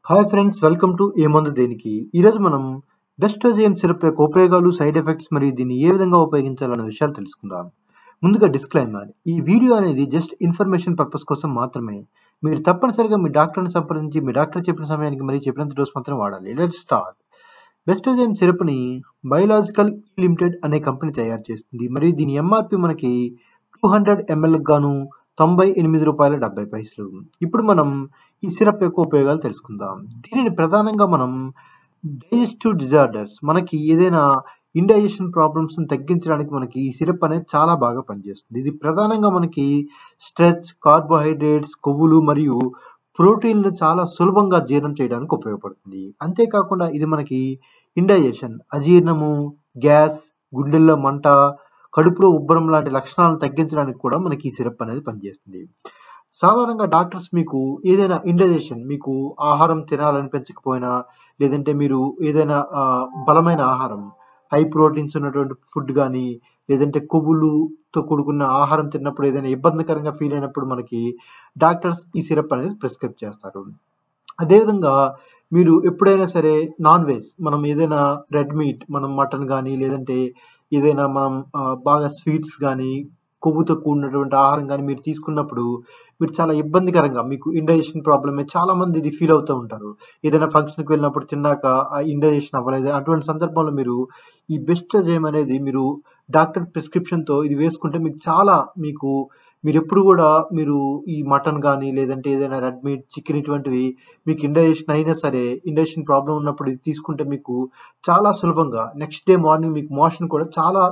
Hi friends, welcome to ఏమందు దేనికి. ఈరోజు మనం బెస్టోజియం సిరప్ యొక్క ఉపయోగాలు, సైడ్ ఎఫెక్ట్స్ మరియు దీన్ని ఏ విధంగా ఉపయోగించాలన్న విషయాలు తెలుసుకుందాం. ముందుగా డిస్క్లైమర్: ఈ వీడియో అనేది జస్ట్ ఇన్ఫర్మేషన్ పర్పస్ కోసం మాత్రమే. మీరు తప్పనిసరిగా మీ డాక్టర్ని సంప్రదించి మీ డాక్టర్ చెప్పిన సమయానికి మరియు చెప్పినంత డోస్ మాత్రం వాడాలి. Let's start. బెస్టోజియం సిరప్ని బయోలాజికల్ లిమిటెడ్ అనే కంపెనీ తయారు చేస్తుంది మరియు దీని ఎంఆర్పి మనకి 200 ml గాను ₹98.70. ఇప్పుడు మనం ఈ సిరప్ యొక్క ఉపయోగాలు తెలుసుకుందాం. దీనిని ప్రధానంగా మనం డైజెస్టివ్ డిజార్డర్స్, మనకి ఏదైనా ఇండైజెషన్ ప్రాబ్లమ్స్ని తగ్గించడానికి మనకి ఈ సిరప్ అనేది చాలా బాగా పనిచేస్తుంది. ఇది ప్రధానంగా మనకి స్ట్రెచ్, కార్బోహైడ్రేట్స్, కొవ్వులు మరియు ప్రోటీన్లు చాలా సులభంగా జీర్ణం చేయడానికి ఉపయోగపడుతుంది. అంతేకాకుండా ఇది మనకి ఇండైజెషన్, అజీర్ణము, గ్యాస్, గుండెల్లో మంట, కడుపులో ఉబ్బరం లాంటి లక్షణాలను తగ్గించడానికి కూడా మనకి ఈ సిరప్ అనేది పనిచేస్తుంది. సాధారణంగా డాక్టర్స్ మీకు ఏదైనా ఇండైజెషన్, మీకు ఆహారం తినాలనిపించకపోయినా, లేదంటే మీరు ఏదైనా బలమైన ఆహారం, హై ప్రోటీన్స్ ఉన్నటువంటి ఫుడ్ కానీ, లేదంటే కొవ్వులుతో కూడుకున్న ఆహారం తిన్నప్పుడు ఏదైనా ఇబ్బందికరంగా ఫీల్ అయినప్పుడు మనకి డాక్టర్స్ ఈ సిరప్ అనేది ప్రిస్క్రైబ్ చేస్తారు. అదేవిధంగా మీరు ఎప్పుడైనా సరే నాన్ వెజ్, మనం ఏదైనా రెడ్ మీట్, మనం మటన్ కానీ లేదంటే ఏదైనా మనం బాగా స్వీట్స్ కానీ, కొవ్వుతో కూడినటువంటి ఆహారం కానీ మీరు తీసుకున్నప్పుడు మీరు చాలా ఇబ్బందికరంగా, మీకు ఇండైజెషన్ ప్రాబ్లమే చాలా మంది ఇది ఫీల్ అవుతూ ఉంటారు. ఏదైనా ఫంక్షన్కి వెళ్ళినప్పుడు తిన్నాక ఆ ఇండైజెషన్ అవ్వలేదు, అటువంటి సందర్భంలో మీరు ఈ బెస్టోజియం అనేది మీరు డాక్టర్ ప్రిస్క్రిప్షన్తో ఇది వేసుకుంటే మీకు చాలా మీరు ఎప్పుడు కూడా మీరు ఈ మటన్ కానీ లేదంటే ఏదైనా రెడ్ మీట్, చికెన్ ఇటువంటివి మీకు ఇండైజెషన్ అయినా సరే, ఇండైజెషన్ ప్రాబ్లం ఉన్నప్పుడు ఇది తీసుకుంటే మీకు చాలా సులభంగా నెక్స్ట్ డే మార్నింగ్ మీకు మోషన్ కూడా చాలా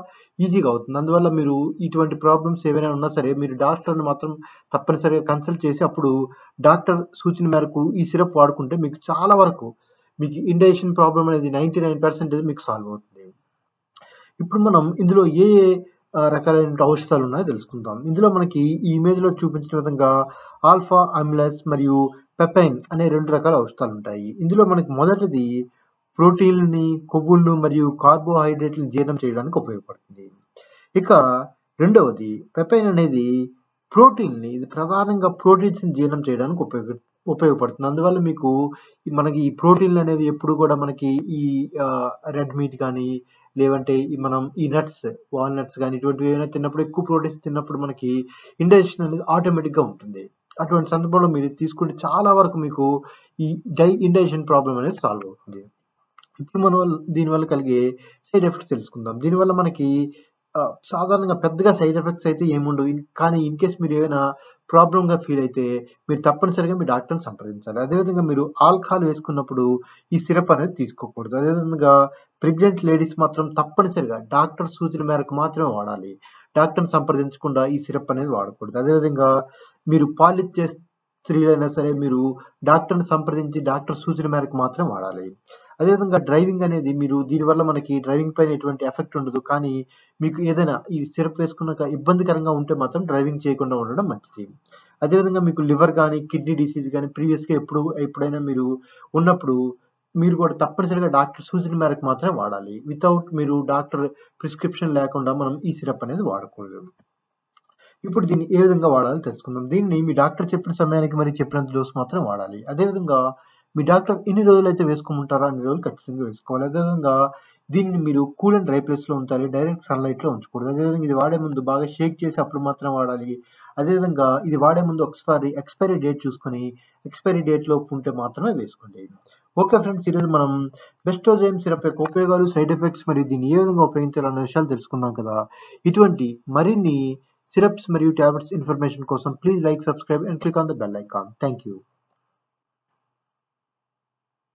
ఈజీగా అవుతుంది. అందువల్ల మీరు ఇటువంటి ప్రాబ్లమ్స్ ఏవైనా ఉన్నా సరే మీరు డాక్టర్ని మాత్రం తప్పనిసరిగా కన్సల్ట్ చేసి అప్పుడు డాక్టర్ సూచన మేరకు ఈ సిరప్ వాడుకుంటే మీకు చాలా వరకు మీకు ఇండైజెషన్ ప్రాబ్లం అనేది 99% మీకు సాల్వ్ అవుతుంది. ఇప్పుడు మనం ఇందులో ఏ రకాలైన ఔషధాలు ఉన్నాయో తెలుసుకుందాం. ఇందులో మనకి ఈ ఇమేజ్లో చూపించిన విధంగా ఆల్ఫా అమిలస్ మరియు పెపైన్ అనే 2 రకాల ఔషధాలు ఉంటాయి. ఇందులో మనకి మొదటిది ప్రోటీన్ని, కొవ్వులను మరియు కార్బోహైడ్రేట్లను జీర్ణం చేయడానికి ఉపయోగపడుతుంది. ఇక రెండవది పెపైన్ అనేది ప్రోటీన్ని, ఇది ప్రధానంగా ప్రోటీన్స్ని జీర్ణం చేయడానికి ఉపయోగపడుతుంది. అందువల్ల మనకి ఈ ప్రోటీన్లు అనేవి ఎప్పుడు కూడా మనకి ఈ రెడ్ మీట్ కానీ లేదంటే మనం ఈ నట్స్, వాల్నట్స్ కానీ ఇటువంటివి ఏమైనా తిన్నప్పుడు, ఎక్కువ ప్రోటీన్స్ తిన్నప్పుడు మనకి ఇండైజెషన్ అనేది ఆటోమేటిక్గా ఉంటుంది. అటువంటి సందర్భంలో మీరు తీసుకుంటే చాలా వరకు మీకు ఈ ఇండైజెషన్ ప్రాబ్లం అనేది సాల్వ్ అవుతుంది. ఇప్పుడు మనం దీనివల్ల కలిగే సైడ్ ఎఫెక్ట్స్ తెలుసుకుందాం. దీనివల్ల మనకి సాధారణంగా పెద్దగా సైడ్ ఎఫెక్ట్స్ అయితే ఏముండవు. కానీ ఇన్ కేస్ మీరు ఏమైనా ప్రాబ్లమ్గా ఫీల్ అయితే మీరు తప్పనిసరిగా మీ డాక్టర్ని సంప్రదించాలి. అదేవిధంగా మీరు ఆల్కహాల్ వేసుకున్నప్పుడు ఈ సిరప్ అనేది తీసుకోకూడదు. అదేవిధంగా ప్రెగ్నెంట్ లేడీస్ మాత్రం తప్పనిసరిగా డాక్టర్ సూచన మేరకు మాత్రమే వాడాలి. డాక్టర్ని సంప్రదించకుండా ఈ సిరప్ అనేది వాడకూడదు. అదేవిధంగా మీరు పాలిచ్చే స్త్రీలైనా సరే మీరు డాక్టర్ని సంప్రదించి డాక్టర్ సూచన మేరకు మాత్రం వాడాలి. అదేవిధంగా డ్రైవింగ్ అనేది దీనివల్ల మనకి డ్రైవింగ్ పైన ఎటువంటి ఎఫెక్ట్ ఉండదు. కానీ మీకు ఏదైనా ఈ సిరప్ వేసుకున్నాక ఇబ్బందికరంగా ఉంటే మాత్రం డ్రైవింగ్ చేయకుండా ఉండడం మంచిది. అదేవిధంగా మీకు లివర్ కానీ, కిడ్నీ డిసీజ్ కానీ ప్రీవియస్గా ఎప్పుడైనా మీరు ఉన్నప్పుడు మీరు కూడా తప్పనిసరిగా డాక్టర్ సూచన మేరకు మాత్రమే వాడాలి. వితౌట్ మీరు డాక్టర్ ప్రిస్క్రిప్షన్ లేకుండా మనం ఈ సిరప్ అనేది వాడకూడదు. ఇప్పుడు దీన్ని ఏ విధంగా వాడాలో తెలుసుకుందాం. దీన్ని మీ డాక్టర్ చెప్పిన సమయానికి మరి చెప్పినంత డోస్ మాత్రం వాడాలి. అదేవిధంగా మీ డాక్టర్ ఎన్ని రోజులైతే వేసుకోమంటారో అన్ని రోజులు ఖచ్చితంగా వేసుకోవాలి. అదేవిధంగా దీన్ని మీరు కూల్ అండ్ డ్రై ప్లేస్లో ఉంచాలి. డైరెక్ట్ సన్లైట్లో ఉంచకూడదు. అదేవిధంగా ఇది వాడే ముందు బాగా షేక్ చేసి అప్పుడు మాత్రం వాడాలి. అదేవిధంగా ఇది వాడే ముందు ఎక్స్పైరీ డేట్ చూసుకొని ఎక్స్పైరీ డేట్లో ఉంటే మాత్రమే వేసుకోండి. ఓకే ఫ్రెండ్స్, ఈరోజు మనం బెస్టోజియం సిరప్ యొక్క ఉపయోగాలు, సైడ్ ఎఫెక్ట్స్ మరియు దీన్ని ఏ విధంగా ఉపయోగించాలన్న విషయాలు తెలుసుకున్నాం కదా. ఇటువంటి మరిన్ని సిరప్స్ మరియు టాబ్లెట్స్ ఇన్ఫర్మేషన్ కోసం please like, subscribe and click on the bell icon. Thank you.